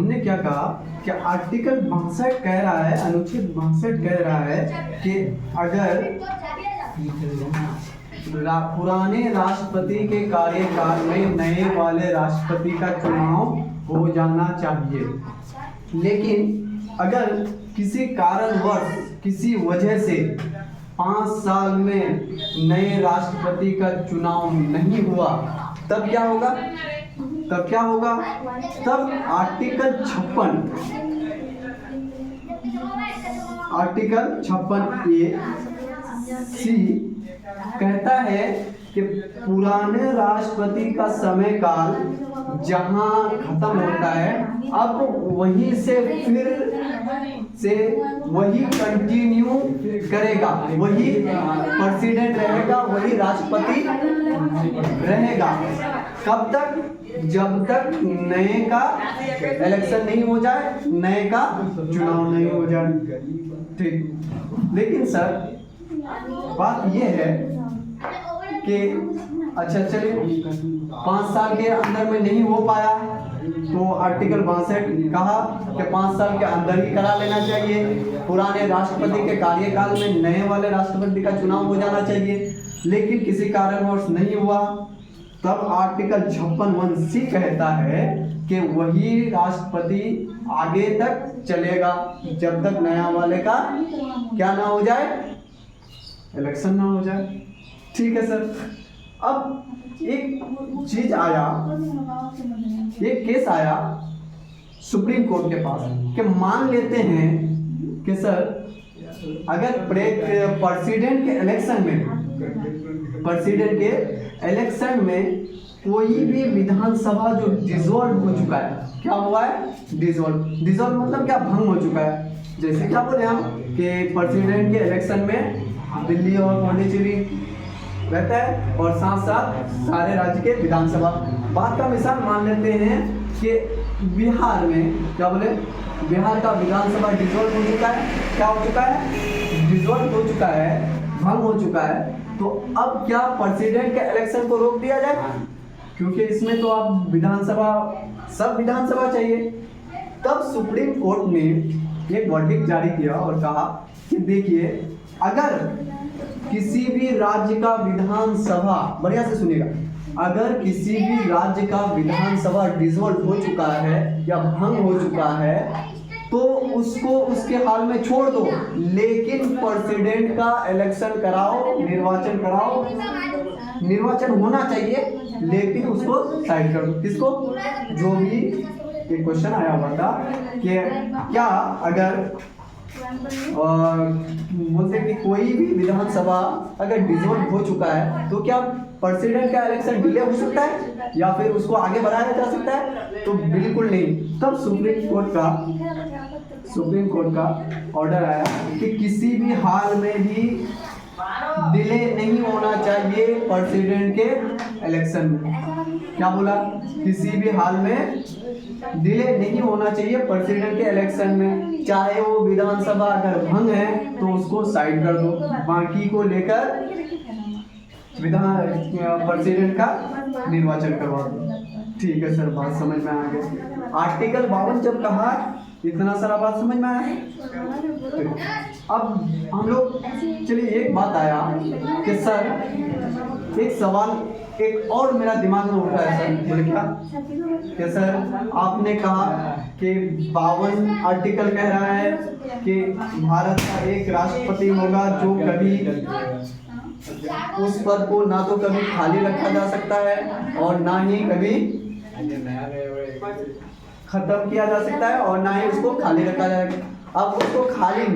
हमने क्या कहा कि आर्टिकल 62 कह रहा है, अनुच्छेद 62 कह रहा है कि अगर पुराने राष्ट्रपति के कार्यकाल में नए वाले राष्ट्रपति का चुनाव हो जाना चाहिए, लेकिन अगर किसी कारणवश किसी वजह से 5 साल में नए राष्ट्रपति का चुनाव नहीं हुआ, तब क्या होगा? तब आर्टिकल 56 ए सी कहता है कि पुराने राष्ट्रपति का समय काल जहां खत्म होता है, अब वहीं से फिर से वही कंटिन्यू करेगा, वही प्रेसिडेंट रहेगा, वही राष्ट्रपति रहेगा। कब तक? जब तक नए का इलेक्शन नहीं हो जाए, नए का चुनाव नहीं हो जाए। ठीक, लेकिन सर बात यह है कि अच्छा चलिए 5 साल के अंदर में नहीं हो पाया, तो आर्टिकल 62 कहा कि 5 साल के अंदर ही करा लेना चाहिए, पुराने राष्ट्रपति के कार्यकाल में नए वाले राष्ट्रपति का चुनाव हो जाना चाहिए, लेकिन किसी कारणवश नहीं हुआ, तब आर्टिकल 56(1)(c) कहता है कि वही राष्ट्रपति आगे तक चलेगा जब तक नया वाले का क्या ना हो जाए, इलेक्शन ना हो जाए। ठीक है सर। अब एक चीज आया, एक केस आया सुप्रीम कोर्ट के पास कि मान लेते हैं कि सर अगर प्रेसिडेंट के इलेक्शन में कोई भी विधानसभा जो डिसॉल्व हो चुका है, क्या हुआ है? डिसॉल्व मतलब क्या? भंग हो चुका है। जैसे क्या बोले हम कि प्रेसिडेंट के इलेक्शन में दिल्ली और पौंडीचेरी रहता है और साथ साथ सारे राज्य के विधानसभा। बात का मिसाल मान लेते हैं कि बिहार में क्या बोले, बिहार का विधानसभा डिसॉल्व हो चुका है। क्या हो चुका है? डिसॉल्व हो चुका है, भंग हो चुका है। तो अब क्या प्रेसिडेंट के इलेक्शन को रोक दिया जाए? क्योंकि इसमें तो अब सब विधानसभा चाहिए। तब सुप्रीम कोर्ट ने एक वर्डिक्ट जारी किया और कहा कि देखिए, अगर किसी भी राज्य का विधानसभा, बढ़िया से सुनिएगा, अगर किसी भी राज्य का विधानसभा डिसॉल्व हो चुका है या भंग हो चुका है, तो उसको उसके हाल में छोड़ दो, लेकिन प्रेसिडेंट का इलेक्शन कराओ, निर्वाचन कराओ, निर्वाचन होना चाहिए, लेकिन उसको साइड कर दो। किसको? जो भी एक क्वेश्चन आया हुआ था कि क्या अगर बोलते कि कोई भी विधानसभा अगर डिसॉल्व हो चुका है, तो क्या प्रेसिडेंट का इलेक्शन डिले हो सकता है या फिर उसको आगे बढ़ाया जा सकता है? तो बिल्कुल नहीं। तब सुप्रीम कोर्ट का ऑर्डर आया कि किसी भी हाल में भी डिले नहीं होना चाहिए प्रेसिडेंट के इलेक्शन में। क्या बोला? किसी भी हाल में डिले नहीं होना चाहिए प्रेसिडेंट के इलेक्शन में, चाहे वो विधानसभा अगर भंग है तो उसको साइड कर दो, बाकी को लेकर प्रेसिडेंट का निर्वाचन करवा दो। ठीक है सर, बात समझ में आ गई। आर्टिकल 52 जब कहा, इतना सारा बात समझ में आया। अब हम लोग चलिए, एक बात आया कि सर एक सवाल एक और मेरा दिमाग में उठा है सर। बोले क्या? कि सर आपने कहा कि 52 आर्टिकल कह रहा है कि भारत का एक राष्ट्रपति होगा जो कभी उस पद को ना तो कभी खाली रखा जा सकता है और ना ही कभी खत्म किया जा सकता है और ना ही उसको खाली रखा जाएगा। अब उसको खाली